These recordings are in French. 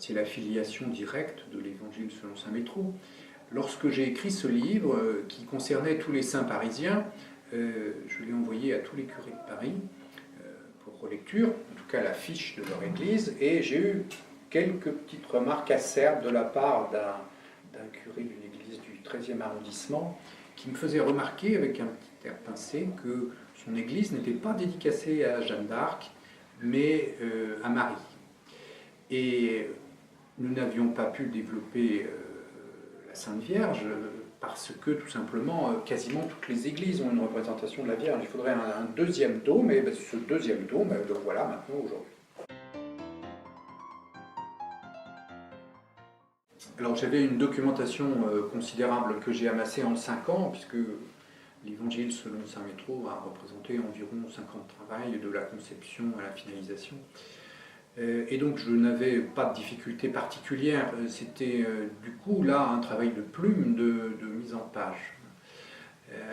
c'est la filiation directe de l'Évangile selon saint Métro. Lorsque j'ai écrit ce livre qui concernait tous les saints parisiens, je l'ai envoyé à tous les curés de Paris pour relecture, en tout cas la fiche de leur église, et j'ai eu quelques petites remarques acerbes de la part d'un curé d'une église du 13e arrondissement qui me faisait remarquer avec un petit air pincé que son église n'était pas dédicacée à Jeanne d'Arc, mais à Marie. Et nous n'avions pas pu développer la Sainte Vierge parce que tout simplement, quasiment toutes les églises ont une représentation de la Vierge. Il faudrait un deuxième dôme, et ce deuxième dôme, le voilà maintenant aujourd'hui. Alors j'avais une documentation considérable que j'ai amassée en 5 ans, puisque l'Évangile selon saint Métro a représenté environ 5 ans de travail, de la conception à la finalisation. Et donc je n'avais pas de difficulté particulière, c'était du coup là un travail de plume, de mise en page.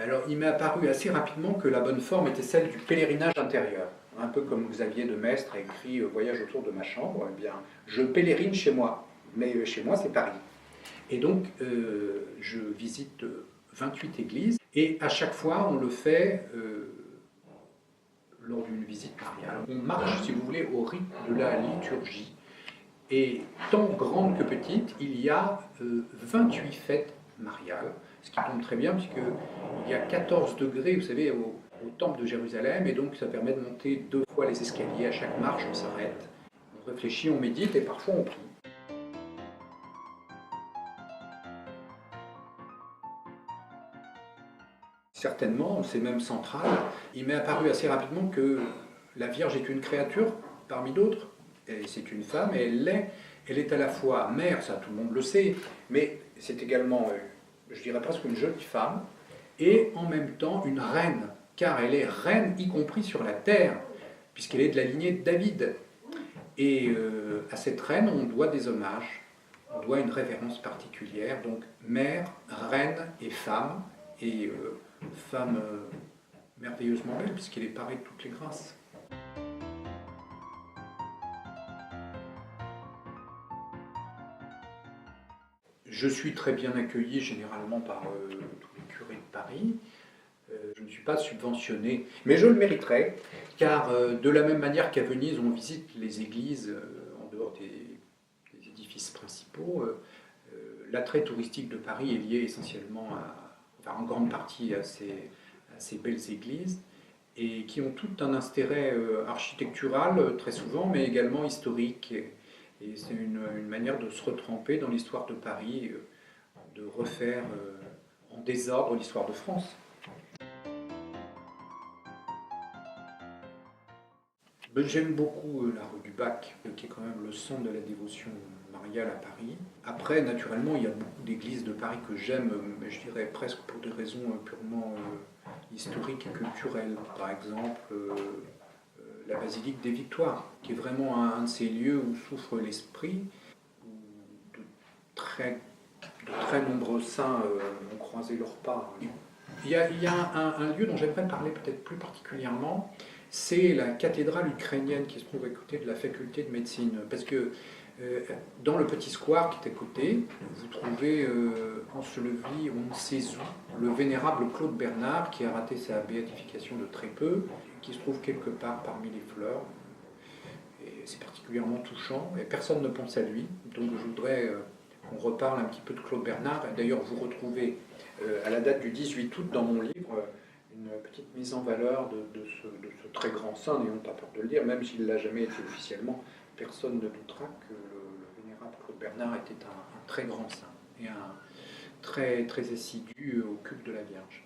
Alors il m'est apparu assez rapidement que la bonne forme était celle du pèlerinage intérieur. Un peu comme Xavier de Maistre a écrit « Voyage autour de ma chambre », eh bien je pèlerine chez moi, mais chez moi c'est Paris. Et donc je visite 28 églises, et à chaque fois on le fait lors d'une visite mariale. On marche, si vous voulez, au rythme de la liturgie. Et tant grande que petite, il y a 28 fêtes mariales, ce qui tombe très bien puisqu'il y a 14 degrés, vous savez, au temple de Jérusalem, et donc ça permet de monter 2 fois les escaliers. À chaque marche, on s'arrête, on réfléchit, on médite et parfois on prie. Certainement, c'est même central. Il m'est apparu assez rapidement que la Vierge est une créature parmi d'autres. C'est une femme et elle est à la fois mère, ça tout le monde le sait, mais c'est également, je dirais presque une jolie femme, et en même temps une reine, car elle est reine y compris sur la terre, puisqu'elle est de la lignée de David. Et à cette reine, on doit des hommages, on doit une révérence particulière, donc mère, reine et femme, et femme merveilleusement belle, puisqu'elle est parée de toutes les grâces. Je suis très bien accueilli généralement par tous les curés de Paris. Je ne suis pas subventionné, mais je le mériterais, car de la même manière qu'à Venise, on visite les églises en dehors des édifices principaux, l'attrait touristique de Paris est lié essentiellement en grande partie à ces belles églises, et qui ont tout un intérêt architectural très souvent, mais également historique. Et c'est une manière de se retremper dans l'histoire de Paris, de refaire en désordre l'histoire de France. J'aime beaucoup la rue du Bac, qui est quand même le centre de la dévotion mariale à Paris. Après, naturellement, il y a beaucoup d'églises de Paris que j'aime, mais je dirais presque pour des raisons purement historiques et culturelles. Par exemple, la basilique des Victoires, qui est vraiment un de ces lieux où souffre l'esprit, où de très nombreux saints ont croisé leurs pas. Il y a un lieu dont j'aimerais parler peut-être plus particulièrement, c'est la cathédrale ukrainienne qui se trouve à côté de la faculté de médecine. Parce que dans le petit square qui est à côté, vous trouvez enseveli, on ne sait où, le vénérable Claude Bernard, qui a raté sa béatification de très peu, qui se trouve quelque part parmi les fleurs. Et c'est particulièrement touchant, et personne ne pense à lui. Donc je voudrais qu'on reparle un petit peu de Claude Bernard. D'ailleurs, vous retrouvez à la date du 18 août dans mon livre une petite mise en valeur de ce très grand saint, n'ayons pas peur de le dire, même s'il ne l'a jamais été officiellement, personne ne doutera que le vénérable Claude Bernard était un très grand saint et un très assidu au culte de la Vierge.